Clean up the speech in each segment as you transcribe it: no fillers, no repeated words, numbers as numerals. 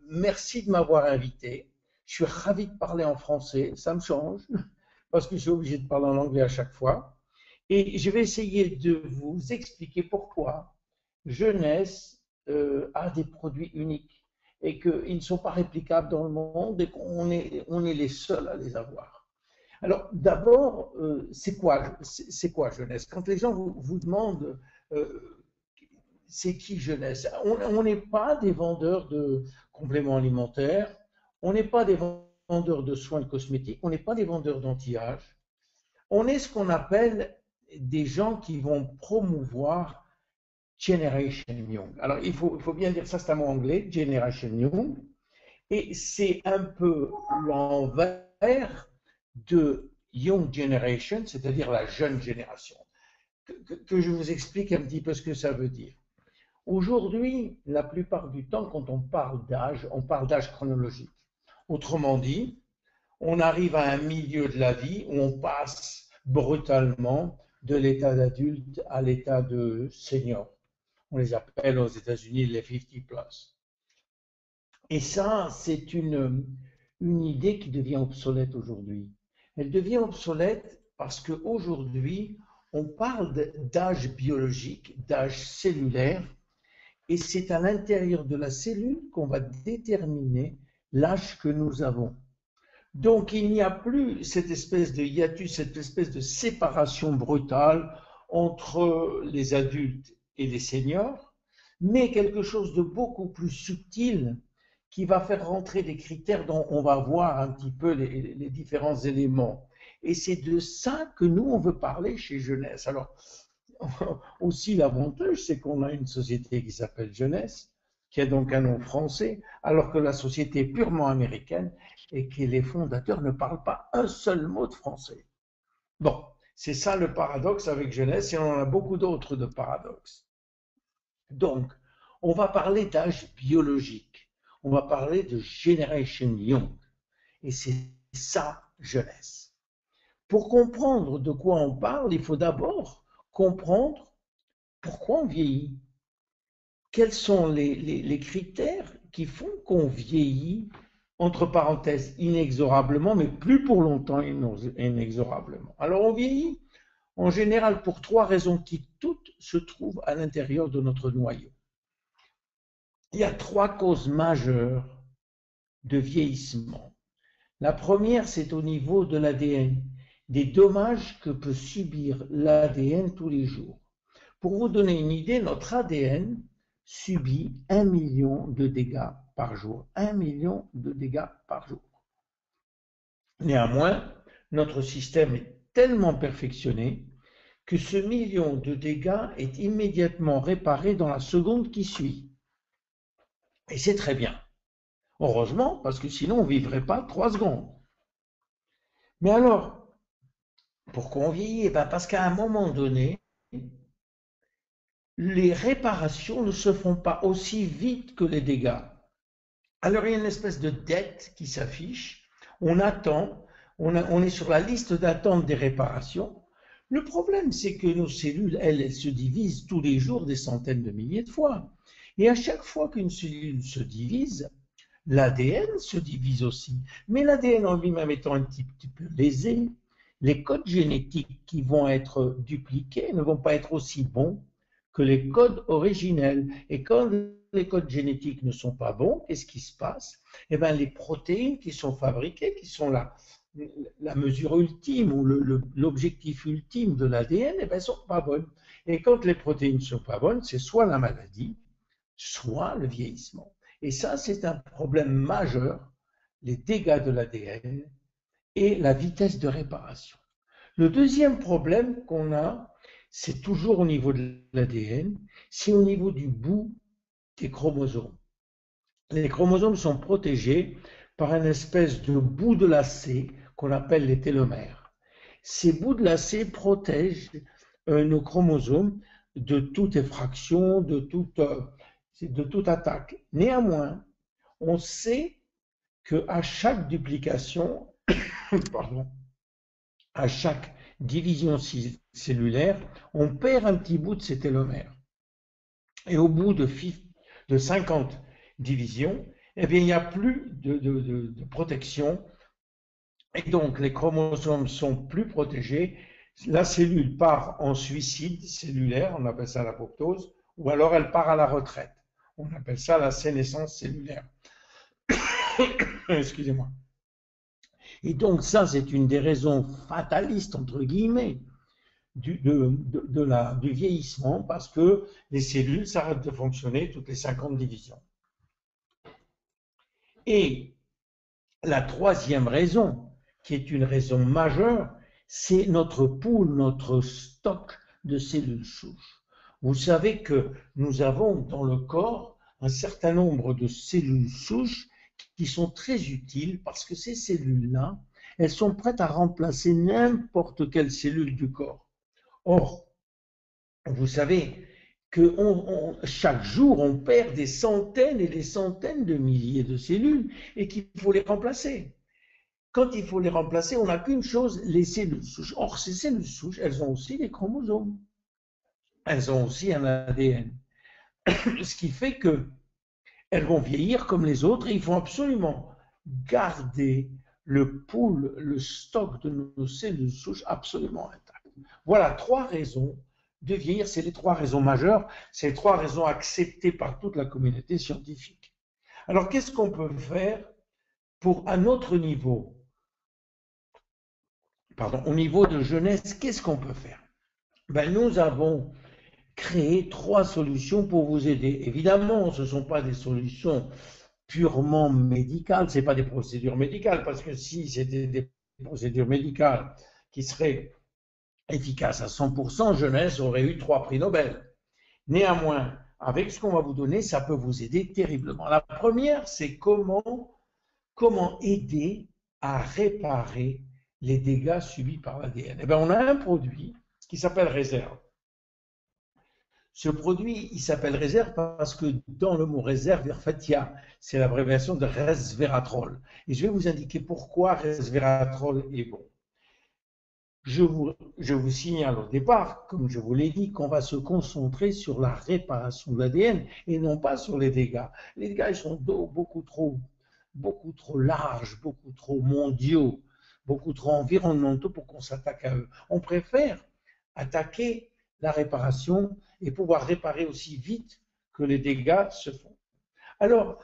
merci de m'avoir invité. Je suis ravi de parler en français, ça me change, parce que je suis obligé de parler en anglais à chaque fois. Et je vais essayer de vous expliquer pourquoi Jeunesse a des produits uniques et qu'ils ne sont pas réplicables dans le monde et on est les seuls à les avoir. Alors, d'abord, c'est quoi Jeunesse? Quand les gens vous demandent euh, c'est qui Jeunesse? On n'est pas des vendeurs de compléments alimentaires, on n'est pas des vendeurs de soins cosmétiques, on n'est pas des vendeurs d'anti-âge. On est ce qu'on appelle des gens qui vont promouvoir Generation Young. Alors, il faut bien dire ça, c'est un mot anglais, Generation Young, et c'est un peu l'envers de Young Generation, c'est-à-dire la jeune génération. Que je vous explique un petit peu ce que ça veut dire. Aujourd'hui, la plupart du temps, quand on parle d'âge chronologique. Autrement dit, on arrive à un milieu de la vie où on passe brutalement de l'état d'adulte à l'état de senior. On les appelle aux États-Unis les 50 plus. Et ça, c'est une idée qui devient obsolète aujourd'hui. Elle devient obsolète parce qu'aujourd'hui, on parle d'âge biologique, d'âge cellulaire, et c'est à l'intérieur de la cellule qu'on va déterminer l'âge que nous avons. Donc il n'y a plus cette espèce de hiatus, cette espèce de séparation brutale entre les adultes et les seniors, mais quelque chose de beaucoup plus subtil qui va faire rentrer des critères dont on va voir un petit peu les différents éléments. Et c'est de ça que nous, on veut parler chez Jeunesse. Alors, aussi l'avantage, c'est qu'on a une société qui s'appelle Jeunesse, qui a donc un nom français, alors que la société est purement américaine et que les fondateurs ne parlent pas un seul mot de français. Bon, c'est ça le paradoxe avec Jeunesse, et on en a beaucoup d'autres de paradoxes. Donc, on va parler d'âge biologique, on va parler de Generation Young, et c'est ça Jeunesse. Pour comprendre de quoi on parle, il faut d'abord comprendre pourquoi on vieillit. Quels sont les critères qui font qu'on vieillit, entre parenthèses, inexorablement, mais plus pour longtemps inexorablement. Alors on vieillit en général pour trois raisons qui toutes se trouvent à l'intérieur de notre noyau. Il y a trois causes majeures de vieillissement. La première, c'est au niveau de l'ADN, des dommages que peut subir l'ADN tous les jours. Pour vous donner une idée, notre ADN subit 1 million de dégâts par jour. 1 million de dégâts par jour. Néanmoins, notre système est tellement perfectionné que ce million de dégâts est immédiatement réparé dans la seconde qui suit. Et c'est très bien. Heureusement, parce que sinon on ne vivrait pas 3 secondes. Mais alors, pourquoi on vieillit? Eh bien parce qu'à un moment donné, les réparations ne se font pas aussi vite que les dégâts. Alors il y a une espèce de dette qui s'affiche, on attend, on est sur la liste d'attente des réparations. Le problème, c'est que nos cellules, elles se divisent tous les jours des centaines de milliers de fois. Et à chaque fois qu'une cellule se divise, l'ADN se divise aussi. Mais l'ADN en lui-même étant un petit peu lésé, les codes génétiques qui vont être dupliqués ne vont pas être aussi bons que les codes originels. Et quand les codes génétiques ne sont pas bons, qu'est-ce qui se passe? Eh bien, les protéines qui sont fabriquées, qui sont la mesure ultime ou l'objectif ultime de l'ADN, eh bien, sont pas bonnes. Et quand les protéines ne sont pas bonnes, c'est soit la maladie, soit le vieillissement. Et ça, c'est un problème majeur, les dégâts de l'ADN et la vitesse de réparation. Le deuxième problème qu'on a, c'est toujours au niveau de l'ADN, c'est au niveau du bout des chromosomes. Les chromosomes sont protégés par une espèce de bout de lacet qu'on appelle les télomères. Ces bouts de lacet protègent nos chromosomes de toute effraction, de toute attaque. Néanmoins, on sait qu'à chaque duplication, pardon, à chaque division cellulaire, on perd un petit bout de ces télomères. Et au bout de 50 divisions, eh bien, il n'y a plus de protection. Et donc, les chromosomes sont plus protégés. La cellule part en suicide cellulaire, on appelle ça l'apoptose, ou alors elle part à la retraite. On appelle ça la sénescence cellulaire. Excusez-moi. Et donc, ça, c'est une des raisons fatalistes, entre guillemets, du vieillissement, parce que les cellules s'arrêtent de fonctionner toutes les 50 divisions. Et la troisième raison, qui est une raison majeure, c'est notre pool, notre stock de cellules souches. Vous savez que nous avons dans le corps un certain nombre de cellules souches qui sont très utiles parce que ces cellules-là, elles sont prêtes à remplacer n'importe quelle cellule du corps. Or, vous savez que chaque jour, on perd des centaines et des centaines de milliers de cellules et qu'il faut les remplacer. Quand il faut les remplacer, on n'a qu'une chose, les cellules souches. Or, ces cellules souches, elles ont aussi des chromosomes. Elles ont aussi un ADN. Ce qui fait qu'elles vont vieillir comme les autres et il faut absolument garder le pool, le stock de nos cellules souches absolument intact. Voilà 3 raisons de vieillir. C'est les 3 raisons majeures. C'est les 3 raisons acceptées par toute la communauté scientifique. Alors, qu'est-ce qu'on peut faire pour, à notre niveau, au niveau de jeunesse, qu'est-ce qu'on peut faire? Ben, nous avons créé 3 solutions pour vous aider. Évidemment, ce ne sont pas des solutions purement médicales, ce n'est pas des procédures médicales, parce que si c'était des procédures médicales qui seraient efficaces à 100%, jeunesse aurait eu 3 prix Nobel. Néanmoins, avec ce qu'on va vous donner, ça peut vous aider terriblement. La première, c'est comment aider à réparer les dégâts subis par l'ADN. Eh bien, on a un produit qui s'appelle réserve. Ce produit, il s'appelle réserve parce que dans le mot réserve, en fait, c'est l'abréviation de resveratrol. Et je vais vous indiquer pourquoi resveratrol est bon. Je vous signale au départ, comme je vous l'ai dit, qu'on va se concentrer sur la réparation de l'ADN et non pas sur les dégâts. Les dégâts, ils sont beaucoup trop larges, beaucoup trop mondiaux, beaucoup trop environnementaux pour qu'on s'attaque à eux. On préfère attaquer la réparation et pouvoir réparer aussi vite que les dégâts se font. Alors,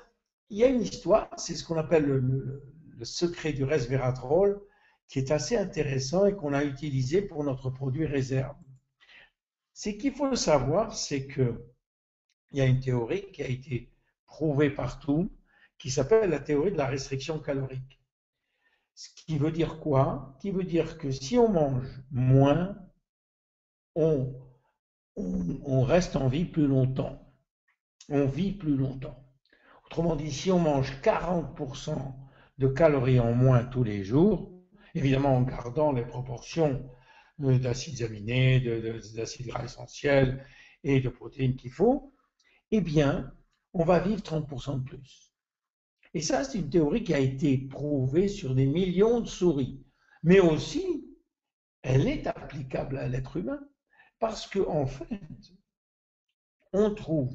il y a une histoire, c'est ce qu'on appelle le secret du resveratrol, qui est assez intéressant et qu'on a utilisé pour notre produit réserve. Ce qu'il faut savoir, c'est qu'il y a une théorie qui a été prouvée partout, qui s'appelle la théorie de la restriction calorique. Ce qui veut dire quoi? Qui veut dire que si on mange moins, on reste en vie plus longtemps. On vit plus longtemps. Autrement dit, si on mange 40% de calories en moins tous les jours, évidemment en gardant les proportions d'acides aminés, d'acides gras essentiels et de protéines qu'il faut, eh bien, on va vivre 30% de plus. Et ça, c'est une théorie qui a été prouvée sur des millions de souris. Mais aussi, elle est applicable à l'être humain. Parce qu'en fait, on trouve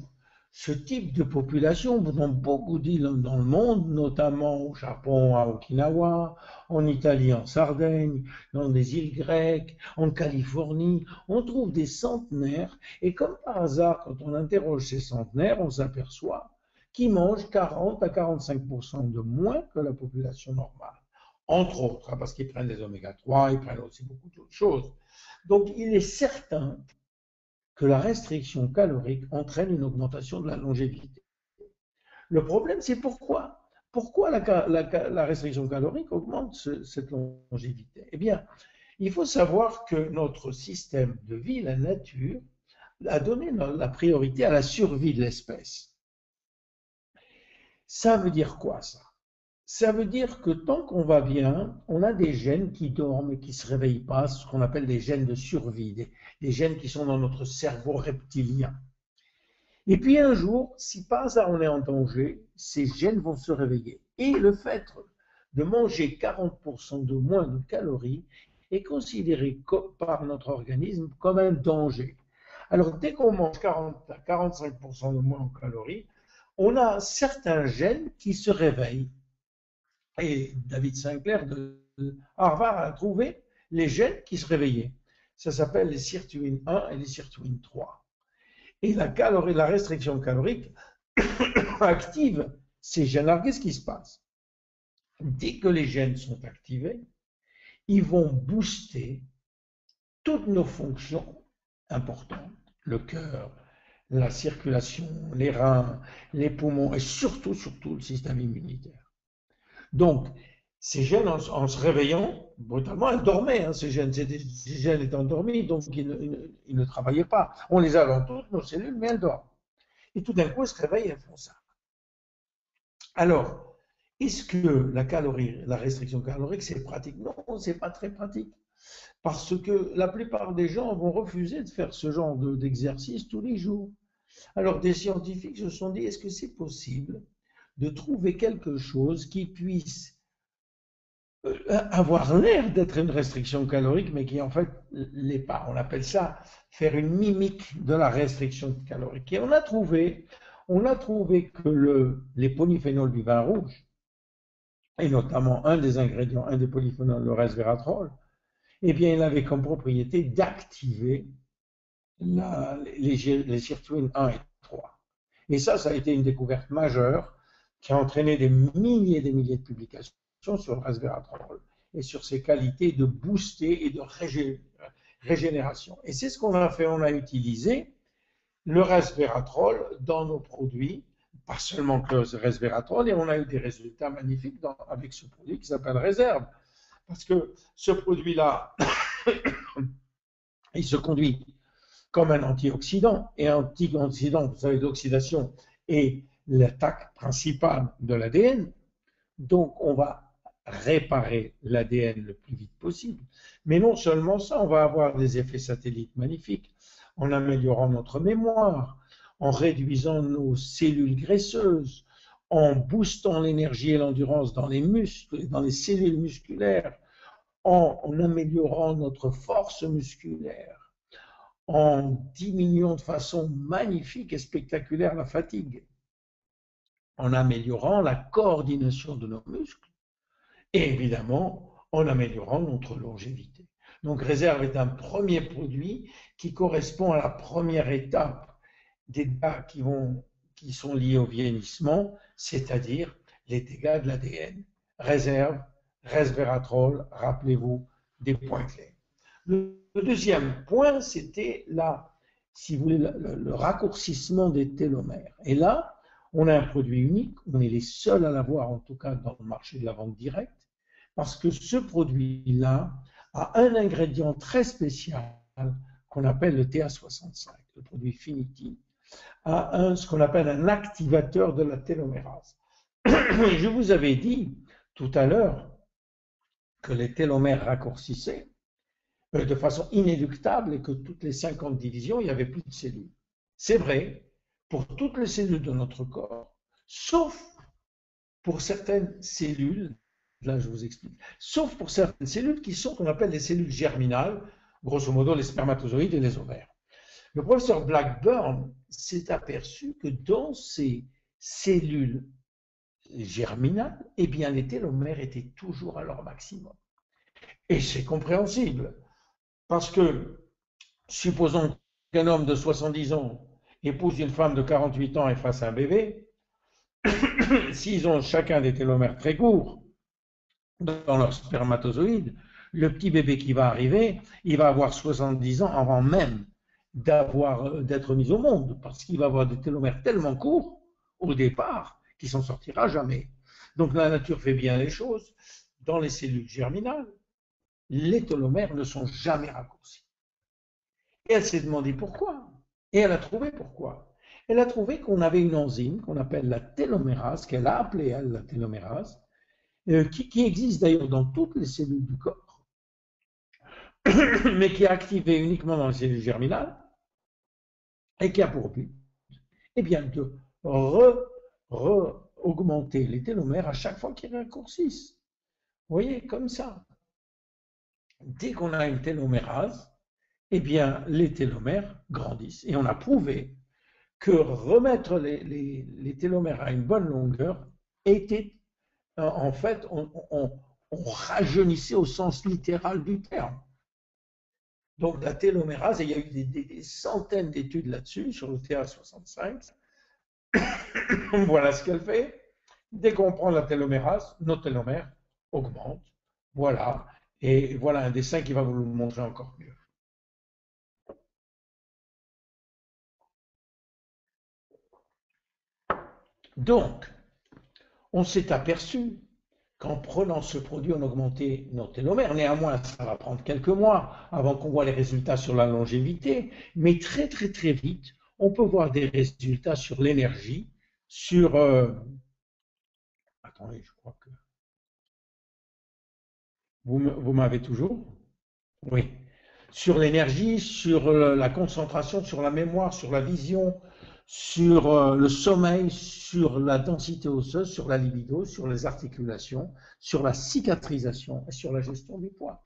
ce type de population dans beaucoup d'îles dans le monde, notamment au Japon, à Okinawa, en Italie, en Sardaigne, dans des îles grecques, en Californie. On trouve des centenaires et comme par hasard, quand on interroge ces centenaires, on s'aperçoit qu'ils mangent 40 à 45% de moins que la population normale. Entre autres, parce qu'ils prennent des oméga 3, ils prennent aussi beaucoup d'autres choses. Donc, il est certain que la restriction calorique entraîne une augmentation de la longévité. Le problème, c'est pourquoi. Pourquoi la restriction calorique augmente cette longévité? Eh bien, il faut savoir que notre système de vie, la nature, a donné la priorité à la survie de l'espèce. Ça veut dire quoi, ça? Ça veut dire que tant qu'on va bien, on a des gènes qui dorment et qui ne se réveillent pas, ce qu'on appelle des gènes de survie, des gènes qui sont dans notre cerveau reptilien. Et puis un jour, si par hasard on est en danger, ces gènes vont se réveiller. Et le fait de manger 40% de moins de calories est considéré par notre organisme comme un danger. Alors dès qu'on mange 40 à 45% de moins en calories, on a certains gènes qui se réveillent. Et David Sinclair de Harvard a trouvé les gènes qui se réveillaient. Ça s'appelle les sirtuines 1 et les sirtuines 3. Et la restriction calorique active ces gènes. Alors, qu'est-ce qui se passe? Dès que les gènes sont activés, ils vont booster toutes nos fonctions importantes, le cœur, la circulation, les reins, les poumons et surtout le système immunitaire. Donc, ces gènes, en se réveillant, brutalement, elles dormaient, hein, ces gènes étaient endormis, donc ils ne travaillaient pas. On les a dans toutes nos cellules, mais elles dorment. Et tout d'un coup, elles se réveillent et elles font ça. Alors, est-ce que la restriction calorique, c'est pratique? Non, c'est pas très pratique. Parce que la plupart des gens vont refuser de faire ce genre d'exercice tous les jours. Alors, des scientifiques se sont dit, est-ce que c'est possible de trouver quelque chose qui puisse avoir l'air d'être une restriction calorique, mais qui en fait l'est pas. On appelle ça faire une mimique de la restriction calorique. Et on a trouvé que les polyphénols du vin rouge, et notamment un des ingrédients, un des polyphénols, le resveratrol, eh bien, il avait comme propriété d'activer les sirtuines 1 et 3. Et ça a été une découverte majeure qui a entraîné des milliers et des milliers de publications sur le resveratrol et sur ses qualités de booster et de régénération. Et c'est ce qu'on a fait, on a utilisé le resveratrol dans nos produits, pas seulement que le resveratrol, et on a eu des résultats magnifiques avec ce produit qui s'appelle Réserve. Parce que ce produit-là, il se conduit comme un antioxydant, et un antioxydant, vous savez, l'oxydation est l'attaque principale de l'ADN. Donc, on va réparer l'ADN le plus vite possible. Mais non seulement ça, on va avoir des effets satellites magnifiques en améliorant notre mémoire, en réduisant nos cellules graisseuses, en boostant l'énergie et l'endurance dans les muscles, dans les cellules musculaires, en améliorant notre force musculaire, en diminuant de façon magnifique et spectaculaire la fatigue, en améliorant la coordination de nos muscles et évidemment en améliorant notre longévité. Donc Réserve est un premier produit qui correspond à la première étape des dégâts qui sont liés au vieillissement, c'est-à-dire les dégâts de l'ADN. Réserve, resveratrol, rappelez-vous des points clés. Le deuxième point, c'était si vous voulez, le raccourcissement des télomères. Et là, on a un produit unique, on est les seuls à l'avoir, en tout cas dans le marché de la vente directe, parce que ce produit-là a un ingrédient très spécial qu'on appelle le TA65, le produit Finity, a ce qu'on appelle un activateur de la télomérase. Je vous avais dit tout à l'heure que les télomères raccourcissaient de façon inéluctable et que toutes les 50 divisions, il n'y avait plus de cellules. C'est vrai pour toutes les cellules de notre corps, sauf pour certaines cellules, là je vous explique, sauf pour certaines cellules qui sont qu'on appelle les cellules germinales, grosso modo les spermatozoïdes et les ovaires. Le professeur Blackburn s'est aperçu que dans ces cellules germinales, eh bien les télomères étaient toujours à leur maximum. Et c'est compréhensible, parce que supposons qu'un homme de 70 ans épouse une femme de 48 ans et fasse un bébé, s'ils ont chacun des télomères très courts dans leur spermatozoïde, le petit bébé qui va arriver, il va avoir 70 ans avant même d'être mis au monde, parce qu'il va avoir des télomères tellement courts au départ qu'il s'en sortira jamais. Donc la nature fait bien les choses. Dans les cellules germinales, les télomères ne sont jamais raccourcis. Et elle s'est demandé pourquoi. Et elle a trouvé pourquoi. Elle a trouvé qu'on avait une enzyme qu'on appelle la télomérase, qu'elle a appelée elle la télomérase, qui existe d'ailleurs dans toutes les cellules du corps, mais qui est activée uniquement dans les cellules germinales, et qui a pour but eh bien, de augmenter les télomères à chaque fois qu'ils raccourcissent. Vous voyez, comme ça. Dès qu'on a une télomérase, eh bien, les télomères grandissent. Et on a prouvé que remettre les télomères à une bonne longueur était, en fait, on rajeunissait au sens littéral du terme. Donc la télomérase, et il y a eu des centaines d'études là-dessus, sur le TA65. Voilà ce qu'elle fait. Dès qu'on prend la télomérase, nos télomères augmentent. Voilà. Et voilà un dessin qui va vous le montrer encore mieux. Donc, on s'est aperçu qu'en prenant ce produit, on augmentait nos télomères. Néanmoins, ça va prendre quelques mois avant qu'on voit les résultats sur la longévité, mais très très très vite, on peut voir des résultats sur l'énergie, sur... Attendez, je crois que... Vous m'avez toujours? Oui. Sur l'énergie, sur la concentration, sur la mémoire, sur la vision, sur le sommeil, sur la densité osseuse, sur la libido, sur les articulations, sur la cicatrisation et sur la gestion du poids.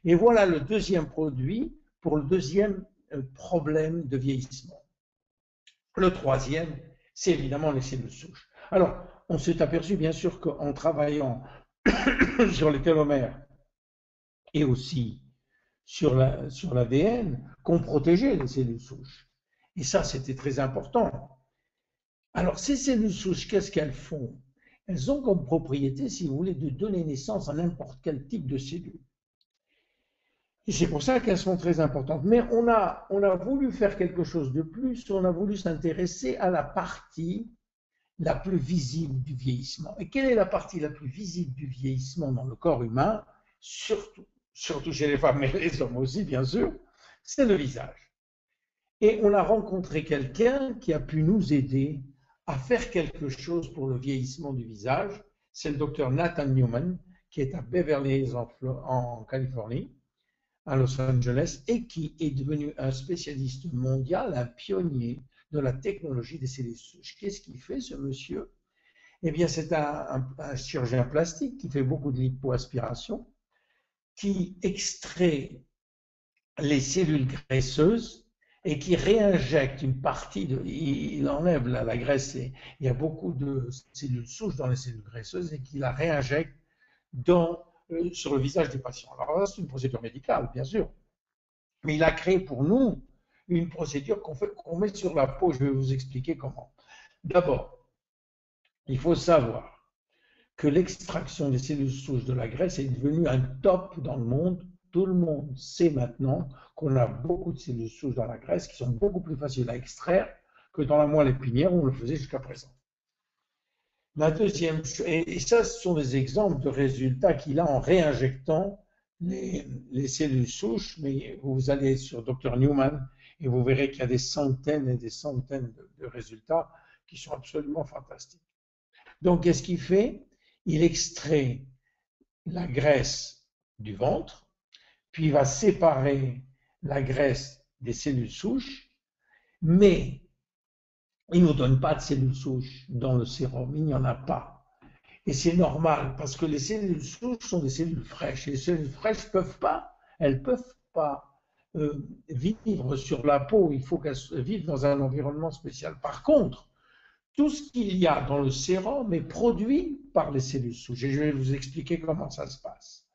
Et voilà le deuxième produit pour le deuxième problème de vieillissement. Le troisième, c'est évidemment les cellules souches. Alors, on s'est aperçu bien sûr qu'en travaillant sur les télomères et aussi sur l'ADN, qu'on protégeait les cellules souches. Et ça, c'était très important. Alors, ces cellules souches, qu'est-ce qu'elles font? Elles ont comme propriété, si vous voulez, de donner naissance à n'importe quel type de cellules. Et c'est pour ça qu'elles sont très importantes. Mais on a voulu faire quelque chose de plus, on a voulu s'intéresser à la partie la plus visible du vieillissement. Et quelle est la partie la plus visible du vieillissement dans le corps humain, surtout chez les femmes, mais les hommes aussi, bien sûr, c'est le visage. Et on a rencontré quelqu'un qui a pu nous aider à faire quelque chose pour le vieillissement du visage. C'est le docteur Nathan Newman, qui est à Beverly Hills en Californie, à Los Angeles, et qui est devenu un spécialiste mondial, un pionnier de la technologie des cellules souches. Qu'est-ce qu'il fait, ce monsieur? Eh bien, c'est un chirurgien plastique qui fait beaucoup de lipoaspiration, qui extrait les cellules graisseuses et qui réinjecte une partie il enlève la graisse, il y a beaucoup de cellules souches dans les cellules graisseuses et qui la réinjecte sur le visage des patients. Alors, c'est une procédure médicale, bien sûr, mais il a créé pour nous une procédure qu'on met sur la peau. Je vais vous expliquer comment. D'abord, il faut savoir que l'extraction des cellules souches de la graisse est devenue un top dans le monde. Tout le monde sait maintenant qu'on a beaucoup de cellules souches dans la graisse qui sont beaucoup plus faciles à extraire que dans la moelle épinière où on le faisait jusqu'à présent. La deuxième, et ça, ce sont des exemples de résultats qu'il a en réinjectant les cellules souches, mais vous allez sur Dr Newman et vous verrez qu'il y a des centaines et des centaines de résultats qui sont absolument fantastiques. Donc, qu'est-ce qu'il fait? Il extrait la graisse du ventre, puis il va séparer la graisse des cellules souches, mais il ne nous donne pas de cellules souches dans le sérum, il n'y en a pas. Et c'est normal, parce que les cellules souches sont des cellules fraîches, et les cellules fraîches elles peuvent pas vivre sur la peau, il faut qu'elles vivent dans un environnement spécial. Par contre, tout ce qu'il y a dans le sérum est produit par les cellules souches, et je vais vous expliquer comment ça se passe.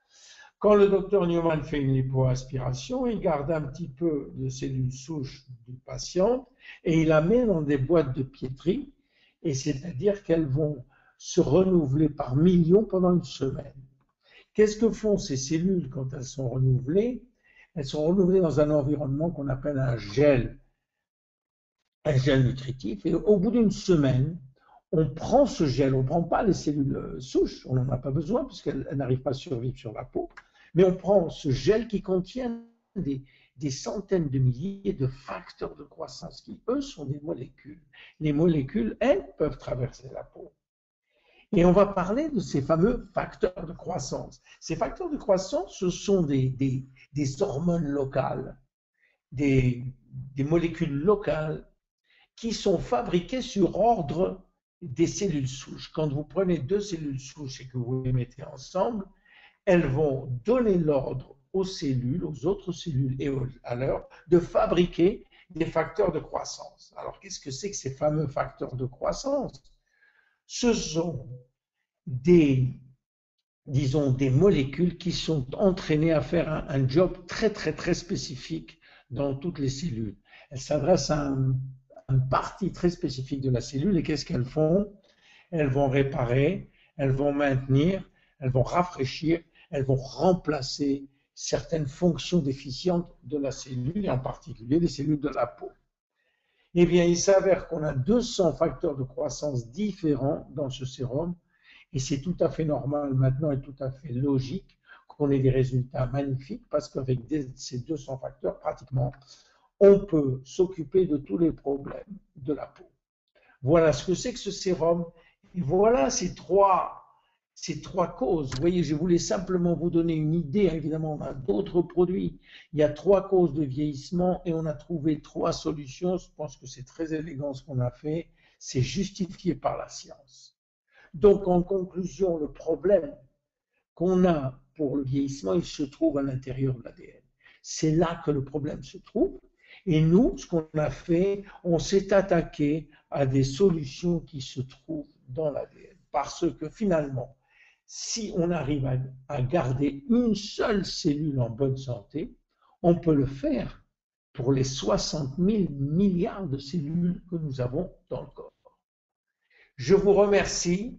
Quand le docteur Newman fait une lipoaspiration, il garde un petit peu de cellules souches du patient et il la met dans des boîtes de Petri, et c'est-à-dire qu'elles vont se renouveler par millions pendant une semaine. Qu'est-ce que font ces cellules quand elles sont renouvelées? Elles sont renouvelées dans un environnement qu'on appelle un gel nutritif, et au bout d'une semaine, on prend ce gel, on ne prend pas les cellules souches, on n'en a pas besoin puisqu'elles n'arrivent pas à survivre sur la peau, mais on prend ce gel qui contient des centaines de milliers de facteurs de croissance qui, eux, sont des molécules. Les molécules, elles, peuvent traverser la peau. Et on va parler de ces fameux facteurs de croissance. Ces facteurs de croissance, ce sont des hormones locales, des molécules locales qui sont fabriquées sur ordre des cellules souches. Quand vous prenez deux cellules souches et que vous les mettez ensemble, elles vont donner l'ordre aux cellules, aux autres cellules et à l'heure de fabriquer des facteurs de croissance. Alors, qu'est-ce que c'est que ces fameux facteurs de croissance? Ce sont des, disons, des molécules qui sont entraînées à faire un job très, très, très spécifique dans toutes les cellules. Elles s'adressent à une partie très spécifique de la cellule et qu'est-ce qu'elles font? Elles vont réparer, elles vont maintenir, elles vont rafraîchir, elles vont remplacer certaines fonctions déficientes de la cellule, et en particulier les cellules de la peau. Eh bien, il s'avère qu'on a 200 facteurs de croissance différents dans ce sérum, et c'est tout à fait normal maintenant et tout à fait logique qu'on ait des résultats magnifiques, parce qu'avec ces 200 facteurs, pratiquement, on peut s'occuper de tous les problèmes de la peau. Voilà ce que c'est que ce sérum, et voilà ces trois causes. Vous voyez, je voulais simplement vous donner une idée. Évidemment, on a d'autres produits. Il y a 3 causes de vieillissement et on a trouvé 3 solutions. Je pense que c'est très élégant ce qu'on a fait. C'est justifié par la science. Donc, en conclusion, le problème qu'on a pour le vieillissement, il se trouve à l'intérieur de l'ADN. C'est là que le problème se trouve. Et nous, ce qu'on a fait, on s'est attaqué à des solutions qui se trouvent dans l'ADN. Parce que finalement, si on arrive à garder une seule cellule en bonne santé, on peut le faire pour les 60 000 milliards de cellules que nous avons dans le corps. Je vous remercie